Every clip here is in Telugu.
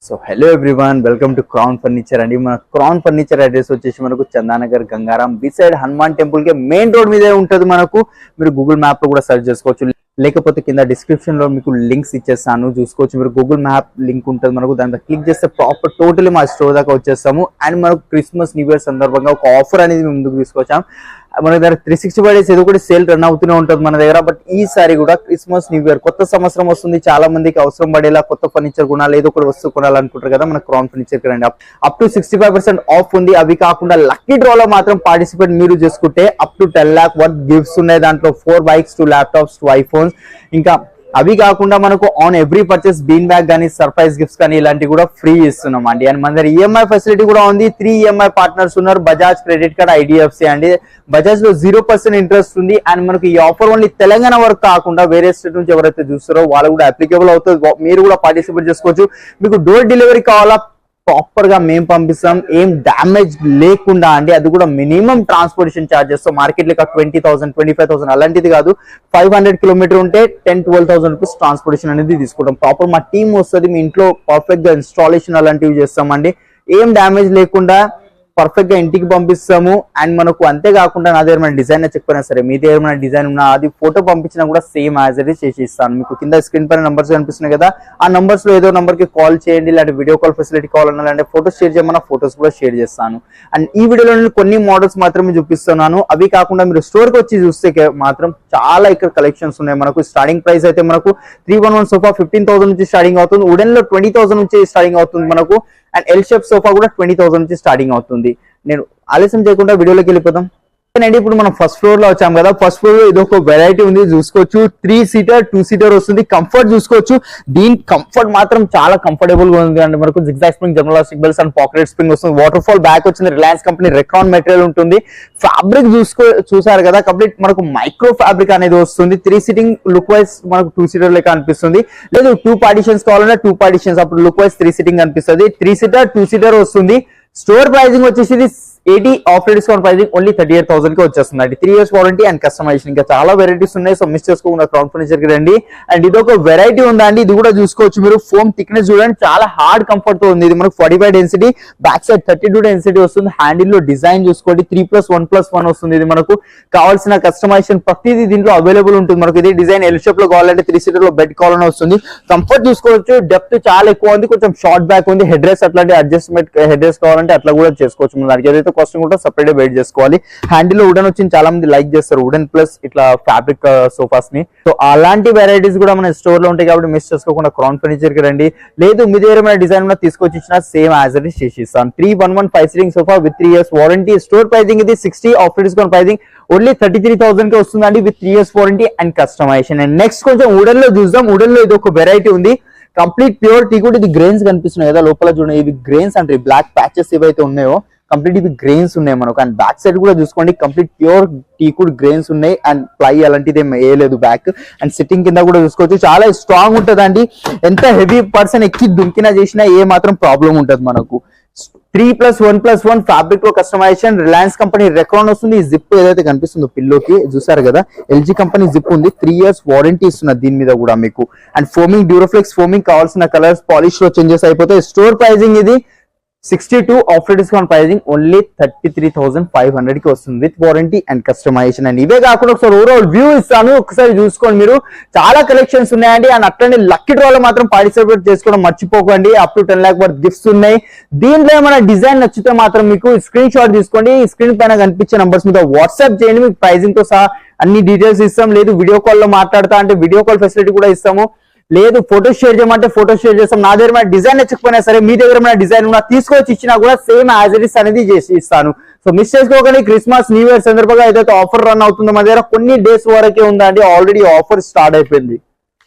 So hello everyone, welcome to crown furniture అండి. మన క్రౌన్ ఫర్నిచర్ అడ్రస్ వచ్చేసి మనకు చందానగర్ గంగారాం బిసైడ్ హనుమాన్ టెంపుల్ కి మెయిన్ రోడ్ మీదే ఉంటుంది. మనకు మీరు గూగుల్ మ్యాప్ లో కూడా సెర్చ్ చేసుకోవచ్చు, లేకపోతే కింద డిస్క్రిప్షన్ లో మీకు లింక్స్ ఇచ్చేస్తాను, చూసుకోవచ్చు. మీరు గూగుల్ మ్యాప్ లింక్ ఉంటుంది మనకు, దాని క్లిక్ చేస్తే ప్రాపర్ టోటలీ మా స్టోర్ దాకా వచ్చేస్తాము. అండ్ మనకు క్రిస్మస్ న్యూ ఇయర్ సందర్భంగా ఒక ఆఫర్ అనేది మేము ముందుకు తీసుకొచ్చాం. మన దగ్గర 365 డేస్ ఏదో కూడా సేల్ రన్ అవుతూనే ఉంటుంది మన దగ్గర. బట్ ఈసారి కూడా క్రిస్మస్ న్యూ ఇయర్ కొత్త సంవత్సరం వస్తుంది, చాలా మందికి అవసరం పడేలా కొత్త ఫర్నిచర్ కొనాలి, ఏదో కూడా వస్తువు కొనాలనుకుంటారు కదా. మన క్రౌన్ ఫర్నిచర్ రండి, అప్ టు 65% ఆఫ్ ఉంది. అవి కాకుండా లక్కీ డ్రాలో మాత్రం పార్టిసిపేట్ మీరు చేసుకుంటే up to 10 lakh worth gifts ఉన్నాయి. దాంట్లో 4 bikes, 2 laptops, 2 iPhones. ఇంకా అవి కాకుండా మనకు on every purchase bean bag కానీ సర్ప్రైజ్ గిఫ్ట్స్ కానీ ఇలాంటివి కూడా ఫ్రీ ఇస్తున్నాం అండి. అండ్ మన దగ్గర ఈఎంఐ ఫెసిలిటీ కూడా ఉంది. 3 EMI పార్ట్నర్స్ ఉన్నారు, బజాజ్ క్రెడిట్ కార్డ్, ఐడిఎఫ్సి అండి. బజాజ్ లో 0% ఇంట్రెస్ట్ ఉంది. అండ్ మనకి ఈ ఆఫర్ ఓన్లీ తెలంగాణ వరకు కాకుండా వేరే స్టేట్ నుంచి ఎవరైతే చూస్తారో వాళ్ళు కూడా అప్లికేబుల్ అవుతుంది. మీరు కూడా పార్టిసిపేట్ చేసుకోవచ్చు. మీకు డోర్ డెలివరీ కావాలా, ప్రాపర్ గా మేము పంపిస్తాం, ఏం డ్యామేజ్ లేకుండా అండి. అది కూడా మినిమం ట్రాన్స్పోర్టేషన్ చార్జెస్. మార్కెట్ లో 20,000, 25,000 అలాంటిది కాదు. 500 కిలోమీటర్ ఉంటే 10-12,000 రూపీస్ ట్రాన్స్పోర్టేషన్ అనేది తీసుకుంటాం. ప్రాపర్ మా టీమ్ వస్తుంది, మీ ఇంట్లో పర్ఫెక్ట్ గా ఇన్స్టాలేషన్ అలాంటివి చేస్తామండి. ఏం డ్యామేజ్ లేకుండా పర్ఫెక్ట్ గా ఇంటికి పంపిస్తాము. అండ్ మనకు అంతేకాకుండా నా దగ్గర మన డిజైన్ చెప్పినా సరే, మీ దగ్గర మన డిజైన్ ఉన్నా అది ఫోటో పంపించినా కూడా సేమ్ యాజ్ ఇట్ ఈస్ చేసి ఇస్తాను. మీకు కింద స్క్రీన్ పైన నంబర్స్ కనిపిస్తున్నాయి కదా, ఆ నంబర్స్ లో ఏదో నంబర్ కి కాల్ చేయండి. ఇలాంటి వీడియో కాల్ ఫెసిలిటీ కావాలన్నా, లేదంటే ఫోటోస్ షేర్ చేయమన్నా ఫోటోస్ కూడా షేర్ చేస్తాను. అండ్ ఈ వీడియోలో నేను కొన్ని మోడల్స్ మాత్రమే చూపిస్తున్నాను. అవి కాకుండా మీరు స్టోర్ కి వచ్చి చూస్తే మాత్రం చాలా ఇక్కడ కలెక్షన్స్ ఉన్నాయి. మనకు స్టార్టింగ్ ప్రైస్ అయితే మనకు 311 సోఫా 15,000 నుంచి స్టార్టింగ్ అవుతుంది. వుడెన్ లో 20,000 నుంచి స్టార్టింగ్ అవుతుంది మనకు. అండ్ ఎల్ షేప్ సోఫా కూడా 20,000 నుంచి స్టార్టింగ్ అవుతుంది. నేను ఆలస్యం చేయకుండా వీడియోలోకి వెళ్ళిపోతాం అండి. ఇప్పుడు మనం ఫస్ట్ ఫ్లోర్ లో వచ్చాం కదా. ఫస్ట్ ఫ్లోర్ లో ఇది ఒక వెరైటీ ఉంది, చూసుకోవచ్చు. 3 seater 2 seater వస్తుంది. కంఫర్ట్ చూసుకోవచ్చు, దీని కంఫర్ట్ మాత్రం చాలా కంఫర్టబుల్ గా ఉంది అండి. మనకు జిగ్జాగ్ స్ప్రింగ్, జర్నలాస్టిక్ బెల్స్ అండ్ పాకెట్ స్ప్రింగ్ వస్తుంది. వాటర్ ఫాల్ బ్యాక్ వచ్చింది, రిలయన్స్ కంపెనీ రెక్రాన్ మెటీరియల్ ఉంటుంది. ఫ్యాబ్రిక్ చూసారు కదా, కంప్లీట్ మనకు మైక్రో ఫ్యాబ్రిక్ అనేది వస్తుంది. 3 seating లుక్ వైజ్ మనకు 2 seater లెక్క అనిపిస్తుంది. లేదు 2 partitions కావాలంటే 2 partitions, అప్పుడు లుక్ వైజ్ 3 seating అనిపిస్తుంది. 3 seater 2 seater వస్తుంది. స్టోర్ ప్రైజింగ్ వచ్చేసి 80, ఆఫర్ డిస్కౌంట్ ప్రైజింగ్ ఓన్లీ 38,000 కి వచ్చేస్తుంది. 3 years వారంటీ అండ్ కస్టమైజేషన్. ఇంకా చాలా వెరైటీస్ ఉన్నాయి, సో మిస్ చేసుకోకుండా క్రౌన్ ఫర్నిచర్ కి రండి. అండ్ ఇది ఒక వెరైటీ ఉందా అండి, ఇది కూడా చూసుకోవచ్చు. మీరు ఫోమ్ థిక్నెస్ చూడండి, చాలా హార్డ్ కంఫర్ట్ తో ఉంది. ఇది మనకు 45 డెన్సిటీ, బ్యాక్ సైడ్ 32 డెన్సిటీ వస్తుంది. హ్యాండిల్ లో డిజైన్ చూసుకోండి, 3+1+1 వస్తుంది. ఇది మనకు కావాల్సిన కస్టమైజేషన్ ప్రతిదీ దీంట్లో అవైలబుల్ ఉంటుంది. మనకు ఇది డిజైన్ ఎల్ షేప్ లో కావాలంటే 3 seater లో బెడ్ కావాలని వస్తుంది. కంఫర్ట్ చూసుకోవచ్చు, డెప్త్ చాలా ఎక్కువ ఉంది, కొంచెం షార్ట్ బ్యాక్ ఉంది. హెడ్ రెస్ట్ అట్లాంటి అడ్జస్ట్మెంట్ హెడ్ రెస్ట్ కావాలంటే అట్లా కూడా చేసుకోవచ్చు. దానికి ఏదైతే కాస్టింగ్ ఉంటుందో సపరేట్ వెయిట్ చేసుకోవాలి. హ్యాండిల్ లో వుడెన్ వచ్చింది, చాలా మంది లైక్ చేస్తారు వుడెన్ ప్లస్ ఇట్లా ఫ్యాబ్రిక్ సోఫాస్ ని. సో అలాంటి వెరైటీస్ కూడా మన స్టోర్ లో ఉంటాయి కాబట్టి మిస్ చేసుకోకుండా క్రౌన్ ఫర్నిచర్ కి రండి. లేదు మీ దగ్గర ఏమైనా డిజైన్ ఉన్న తీసుకొచ్చి ఇచ్చిన సేమ్ యాజ్ ఇట్ ఈస్ చేసి ఇస్తాను. 311 seating sofa with 3 years warranty. Store pricing ఇది 60, ఆఫర్ డిస్కౌంట్ ప్రైజింగ్ ఓన్లీ 33,000 కి వస్తుందండి with 3 years warranty and customization. And next కొంచెం వుడెన్ లో చూద్దాం. వుడెన్ లో ఇది ఒక వెరైటీ ఉంది, కంప్లీట్ ప్యూర్ టీకుడ్. ఇది గ్రెయిన్స్ కనిపిస్తున్నాయి కదా లోపల, చూడండి ఇవి గ్రెయిన్స్ అంటే బ్లాక్ ప్యాచెస్ ఏవైతే ఉన్నాయో కంప్లీట్ ఇవి గ్రెయిన్స్ ఉన్నాయి మనకు. అండ్ బ్యాక్ సైడ్ కూడా చూసుకోండి, కంప్లీట్ ప్యూర్ టీకుడ్ గ్రెయిన్స్ ఉన్నాయి. అండ్ ప్లై అలాంటిది ఏం వేయలేదు బ్యాక్. అండ్ సిట్టింగ్ కింద కూడా చూసుకోవచ్చు, చాలా స్ట్రాంగ్ ఉంటది అండి. ఎంత హెవీ పర్సన్ ఎక్కి దుంకినా చేసినా ఏ మాత్రం ప్రాబ్లం ఉంటది మనకు. 3+1+1 ఫ్యాబ్రిక్ లో కస్టమైజేషన్. రిలయన్స్ కంపెనీ రెక్రాన్ వస్తుంది. జిప్ ఏదైతే కనిపిస్తుందో పిల్లోకి చూసారు కదా, ఎల్జీ కంపెనీ జిప్ ఉంది. 3 years వారంటీ ఇస్తున్నారు దీని మీద కూడా మీకు. అండ్ ఫోమింగ్, డ్యూరోఫ్లెక్స్ ఫోమింగ్, కావాల్సిన కలర్స్ పాలిష్ లో చేంజెస్ అయిపోతాయి. స్టోర్ ప్రైజింగ్ ఇది 62, ఆఫర్ డిస్కౌంట్ ప్రైజింగ్ ఓన్లీ 33,500 కి వస్తుంది with warranty and customization. And ఇవే కాకుండా ఒకసారి ఓవరాల్ వ్యూ ఇస్తాను, ఒకసారి చూసుకోండి. మీరు చాలా కలెక్షన్స్ ఉన్నాయండి. అండ్ అట్లనే లక్కీ డ్రాలో మాత్రం పార్టిసిపేట్ చేసుకోవడం మర్చిపోకండి. Up to 10 lakh worth gifts ఉన్నాయి. దీంట్లో ఏమైనా డిజైన్ నచ్చితే మాత్రం మీకు స్క్రీన్ షాట్ తీసుకోండి, స్క్రీన్ పైన కనిపించే నంబర్స్ మీద వాట్సాప్ చేయండి. మీకు ప్రైజింగ్ తో సహా అన్ని డీటెయిల్స్ ఇస్తాం. లేదు వీడియో కాల్ లో మాట్లాడతా అంటే వీడియో కాల్ ఫెసిలిటీ కూడా ఇస్తాము. లేదు ఫోటో షేర్ చేయమంటే ఫోటో షేర్ చేస్తాం. నా దగ్గర మన డిజైన్ నచ్చకపోయినా సరే, మీ దగ్గర మన డిజైన్ ఉన్నా తీసుకొచ్చి ఇచ్చినా కూడా సేమ్ యాజ్ ఇట్ ఈస్ అనేది చేసి ఇస్తాను. సో మిస్ చేసుకోకండి. క్రిస్మస్ న్యూ ఇయర్ సందర్భంగా ఏదైతే ఆఫర్ రన్ అవుతుందో మన దగ్గర కొన్ని డేస్ వరకే ఉందండి, ఆల్రెడీ ఆఫర్ స్టార్ట్ అయిపోయింది.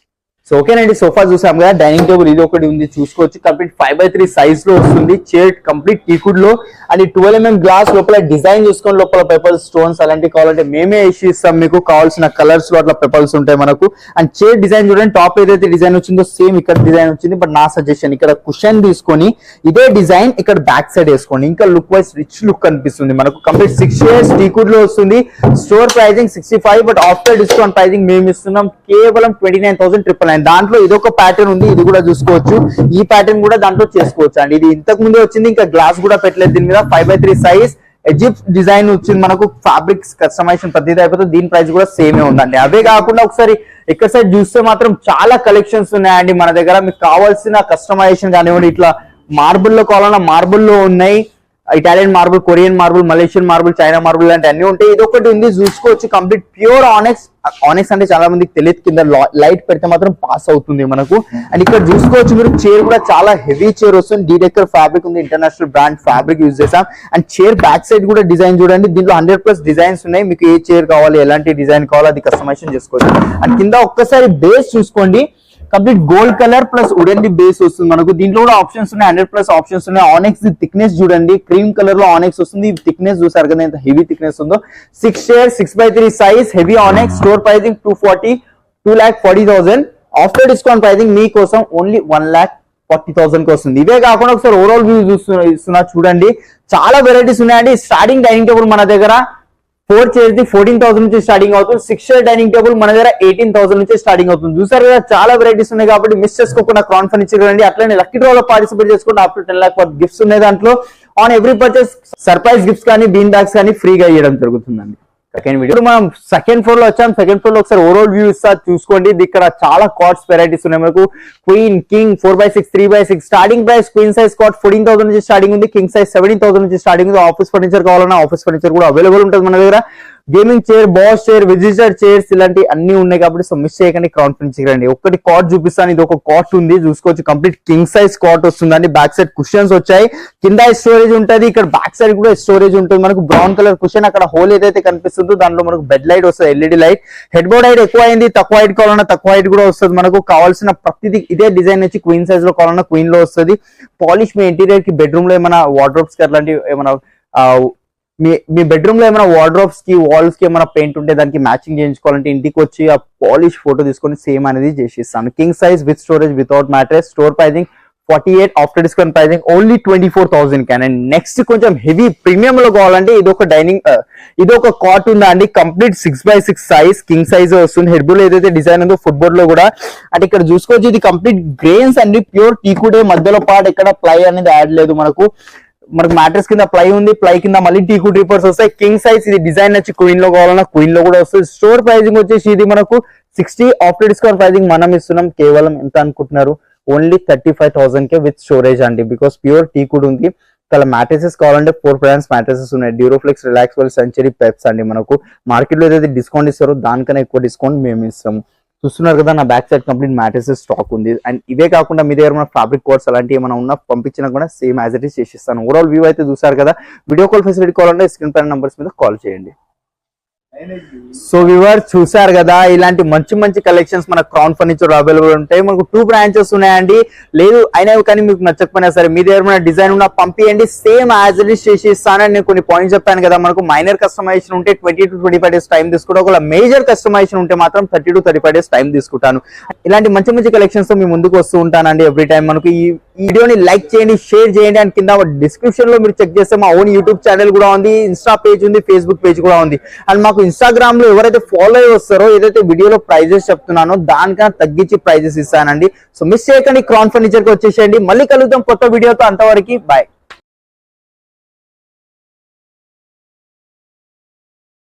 సో ఓకేనండి, సోఫా చూసాం కదా. డైనింగ్ టేబుల్ ఇది ఒకటి ఉంది, చూసుకోవచ్చు. కంప్లీట్ 5x3 సైజ్ లో వస్తుంది. చైర్ కంప్లీట్ టీకుడ్ లో. అండ్ 12 mm గ్లాస్ లోపల డిజైన్ చూసుకొని లోపల పెపల్స్, స్టోన్స్ అలాంటివి కావాలంటే మేమే వేసి ఇస్తాం. మీకు కావాల్సిన కలర్స్ లో అట్లా పెపల్స్ ఉంటాయి మనకు. అండ్ చైర్ డిజైన్ చూడండి, టాప్ ఏదైతే డిజైన్ వచ్చిందో సేమ్ ఇక్కడ డిజైన్ వచ్చింది. బట్ నా సజెషన్ ఇక్కడ కుషన్ తీసుకొని ఇదే డిజైన్ ఇక్కడ బ్యాక్ సైడ్ వేసుకోండి, ఇంకా లుక్ వైజ్ రిచ్ లుక్ కనిపిస్తుంది మనకు. కంప్లీట్ 6 years టీకుడ్ లో వస్తుంది. Store pricing 65, but after discount pricing మేము ఇస్తున్నాం కేవలం 29,999 డిజైన్. దాంట్లో ఇదొక ప్యాటర్న్ ఉంది, ఇది కూడా చూసుకోవచ్చు. ఈ ప్యాటర్న్ కూడా దాంట్లో చేసుకోవచ్చు అండి. ఇది ఇంతకు ముందే వచ్చింది, ఇంకా గ్లాస్ కూడా పెట్టలేదు దీని మీద. 5x3 సైజ్ ఎజిప్ట్ డిజైన్ వచ్చింది మనకు. ఫ్యాబ్రిక్స్ కస్టమైజేషన్ ప్రతిదీ అయిపోతుంది. దీని ప్రైస్ కూడా సేమే ఉందండి. అవే కాకుండా ఒకసారి ఇక్కడ సైడ్ చూస్తే మాత్రం చాలా కలెక్షన్స్ ఉన్నాయండి మన దగ్గర. మీకు కావాల్సిన కస్టమైజేషన్ కానివ్వండి, ఇట్లా మార్బుల్ లో కావాలన్నా మార్బుల్ లో ఉన్నాయి. Italian marble, Korean marble, Malaysian marble, China marble లాంటి అన్ని ఉంటాయి. ఇది ఒకటి ఉంది చూసుకోవచ్చు. Complete pure ఆనెక్స్. ఆనెక్స్ అంటే చాలా మందికి తెలియదు, కింద లైట్ పెడితే మాత్రం పాస్ అవుతుంది మనకు. అండ్ ఇక్కడ చూసుకోవచ్చు మీరు, చైర్ కూడా చాలా హెవీ చైర్ వస్తుంది. డీడెక్కర్ ఫ్యాబ్రిక్ ఉంది, ఇంటర్నేషనల్ బ్రాండ్ ఫ్యాబ్రిక్ యూజ్ చేసాం. అండ్ చైర్ బ్యాక్ సైడ్ కూడా డిజైన్ చూడండి. దీంట్లో 100+ డిజైన్స్ ఉన్నాయి. మీకు ఏ చైర్ కావాలి, ఎలాంటి డిజైన్ కావాలో అది కస్టమైజేషన్ చేసుకోవచ్చు. అండ్ కింద ఒక్కసారి బేస్ చూసుకోండి, complete gold colour plus wooden the base వస్తుంది మనకు. దీంట్లో కూడా ఆప్షన్స్ ఉన్నాయి, 100+ ఆప్షన్స్ ఉన్నాయి. ఆనెక్స్ థిక్నెస్ చూడండి, క్రీమ్ కలర్ లో ఆనెక్స్ వస్తుంది. థిక్నెస్ చూసారు కదా ఎంత హెవీ థిక్నెస్ ఉందో. 6 chair 6x3 size heavy annex. Store pricing 2,40,000. After discount pricing మీకోసం ఓన్లీ 1,40,000 కి వస్తుంది. ఇవే కాకుండా ఒకసారి ఓవరాల్ వ్యూ చూస్తున్నా చూడండి, చాలా వెరైటీస్ ఉన్నాయండి. స్టార్టింగ్ డైనింగ్ టేబుల్ మన దగ్గర 4 చైర్స్ 14,000 నుంచి స్టార్టింగ్ అవుతుంది. 6 చైర్ డైనింగ్ టేబుల్ మన దగ్గర 18,000 నుంచి స్టార్టింగ్ అవుతుంది. చూసారు కదా, చాలా వెరైటీస్ ఉన్నాయి కాబట్టి మిస్ చేసుకోకుండా క్రౌన్ ఫర్నిచర్ రండి. అట్లనే లక్కీ డ్రా లో పార్టిసిపేట్ చేసుకోండి. Up to 10 lakh worth gifts ఉన్నాయి దాంట్లో. On every purchase surprise gifts కానీ బీన్ బ్యాగ్స్ కానీ ఫ్రీగా ఇవ్వడం జరుగుతుందండి. సెకండ్ వీడియో మనం సెకండ్ ఫ్లోర్ లో వచ్చాం. సెకండ్ ఫ్లోర్ లో ఒకసారి ఓవరాల్ వ్యూ ఇస్తా చూసుకోండి. ఇక్కడ చాలా కాట్స్ వెరైటీస్ ఉన్నాయి మనకు. Queen, king, 4x6, 3x6. Starting price queen size cot 14,000 నుంచి స్టార్టింగ్ ఉంది. కింగ్ సైజ్ 17,000 నుంచి స్టార్టింగ్ ఉంది. ఆఫీస్ ఫర్నిచర్ కావాలన్నా ఆఫీస్ ఫర్నిచర్ కూడా అవైలబుల్ ఉంటుంది మన దగ్గర. Gaming chair, boss chair, visitor chairs ఇలాంటి అన్ని ఉన్నాయి కాబట్టి సో మిస్ చేయకండి, క్రౌన్ ఫర్నిచర్ రండి. ఒక్కటి కాట్ చూపిస్తాను. ఇది ఒక కాట్ ఉంది చూసుకోవచ్చు. కంప్లీట్ కింగ్ సైజ్ కాట్ వస్తుందండి. బ్యాక్ సైడ్ కుషన్స్ వచ్చాయి. కింద స్టోరేజ్ ఉంటుంది, ఇక్కడ బ్యాక్ సైడ్ కూడా స్టోరేజ్ ఉంటుంది మనకు. బ్రౌన్ కలర్ కుషన్, అక్కడ హోల్ ఏదైతే కనిపిస్తుందో దాంట్లో మనకు బెడ్ లైట్ వస్తుంది, LED light. Head board height ఎక్కువ అయింది, తక్కువ హైట్ కావాలన్నా తక్కువ హైట్ కూడా వస్తుంది మనకు. కావాల్సిన ప్రతిదీ ఇదే డిజైన్ వచ్చి క్వీన్ సైజ్ లో కావాలన్నా క్వీన్ లో వస్తుంది. పాలిష్ మీ ఇంటీరియర్ కి బెడ్రూమ్ లో ఏమైనా వార్డ్రోబ్స్ కి అట్లాంటి ఏమైనా మీ బెడ్రూమ్ లో ఏమైనా వార్డ్రోబ్స్ కి వాల్స్ కి ఏమైనా పెయింట్ ఉంటే దానికి మ్యాచింగ్ చేయించుకోవాలంటే ఇంటికి వచ్చి ఆ పాలిష్ ఫోటో తీసుకొని సేమ్ అనేది చేసిస్తాను. King size with storage without mattress. Store pricing 48, after discount pricing only 24,000 కి. అండ్ నెక్స్ట్ కొంచెం హెవీ ప్రీమియం లో కావాలంటే ఇదొక కాట్ ఉందా అండి. Complete 6x6 size king size వస్తుంది. హెడ్ బోర్డ్ ఏదైతే డిజైన్ ఉందో ఫుట్బోర్డ్ లో కూడా అంటే ఇక్కడ చూసుకోవచ్చు. ఇది కంప్లీట్ గ్రెయిన్స్ అండి, ప్యూర్ టీకుడే. మధ్యలో పార్ట్ ఎక్కడ ప్లై అనేది యాడ్ లేదు మనకు మ్యాట్రెస్ కింద ప్లై ఉంది, ప్లై కింద మళ్ళీ టీకు డ్రిప్పర్స్ వస్తాయి. కింగ్ సైజ్ ఇది డిజైన్ వచ్చి క్వీన్ లో కావాలన్నా క్వీన్ లో కూడా వస్తుంది. స్టోర్ ప్రైసింగ్ వచ్చేసి ఇది మనకు 60, ఆఫ్టర్ డిస్కౌంట్ ప్రైసింగ్ మనం ఇస్తున్నాం కేవలం ఎంత అనుకుంటున్నారు, ఓన్లీ 35,000 కే విత్ స్టోరేజ్ అండి. బికాస్ ప్యూర్ టీకుడ్ ఉంది. ఇలా మ్యాట్రెసెస్ కావాలంటే 4 బ్రాండ్స్ మ్యాట్రెసెస్ ఉన్నాయి. డ్యూరోఫ్లెక్స్, రిలాక్స్వెల్, సెంచరీ, పెప్స్ అండి. మనకు మార్కెట్ లో ఏదైతే డిస్కౌంట్ ఇస్తారో దానికన్నా ఎక్కువ డిస్కౌంట్ మేము ఇస్తాము. చూస్తున్నారు కదా, నా back side complete mattresses stock ఉంది. అండ్ ఇవే కాకుండా మీ దగ్గర మన ఫ్యాబ్రిక్ కోడ్స్ అలాంటివి ఏమైనా ఉన్నా పంపించినా కూడా సేమ్ యాజ్ ఇట్ ఈస్ చేసిస్తాను. ఓవరాల్ వ్యూ అయితే చూసారు కదా. వీడియో కాల్ ఫెసిలిటీ కావాలంటే స్క్రీన్ పైన నంబర్స్ మీద కాల్ చేయండి. సో వ్యూవర్ చూసారు కదా, ఇలాంటి మంచి మంచి కలెక్షన్స్ మన క్రౌన్ ఫర్నిచర్ అవైలబుల్ ఉంటాయి. మనకు 2 బ్రాంచెస్ ఉన్నాయండి. లేదు అయినా కానీ మీకు నచ్చకపోయినా సరే మీ దగ్గర మన డిజైన్ ఉన్నా పంపియండి, సేమ్ యాజ్ ఇట్ ఈస్ చేసి ఇస్తానని నేను కొన్ని పాయింట్స్ చెప్పాను కదా. మనకు మైనర్ కస్టమైజేషన్ ఉంటే 20 to 25 days టైం తీసుకుంటా. ఒకవేళ మేజర్ కస్టమైజేషన్ ఉంటే మాత్రం 30 to 35 days టైం తీసుకుంటాను. ఇలాంటి మంచి మంచి కలెక్షన్స్ తో మీ ముందుకు వస్తూ ఉంటానండి ఎవ్రీ టైం. మనకు ఈ వీడియోని లైక్ చేయండి, షేర్ చేయండి. అండ్ కింద డిస్క్రిప్షన్ లో మీరు చెక్ చేస్తే మా ఓన్ యూట్యూబ్ ఛానల్ కూడా ఉంది, ఇన్స్టా పేజ్ ఉంది, ఫేస్బుక్ పేజ్ కూడా ఉంది. అండ్ మాకు ఇన్స్టాగ్రామ్ లో ఎవరైతే ఫాలో అయ్యి వస్తారో ఏదైతే వీడియోలో ప్రైజెస్ చెప్తున్నానో దానికన్నా తగ్గించి ప్రైజెస్ ఇస్తానండి. సో మిస్ చేయకండి, క్రౌన్ ఫర్నిచర్ కి వచ్చేసేయండి. మళ్ళీ కలుద్దాం కొత్త వీడియోతో. అంతవరకు బాయ్.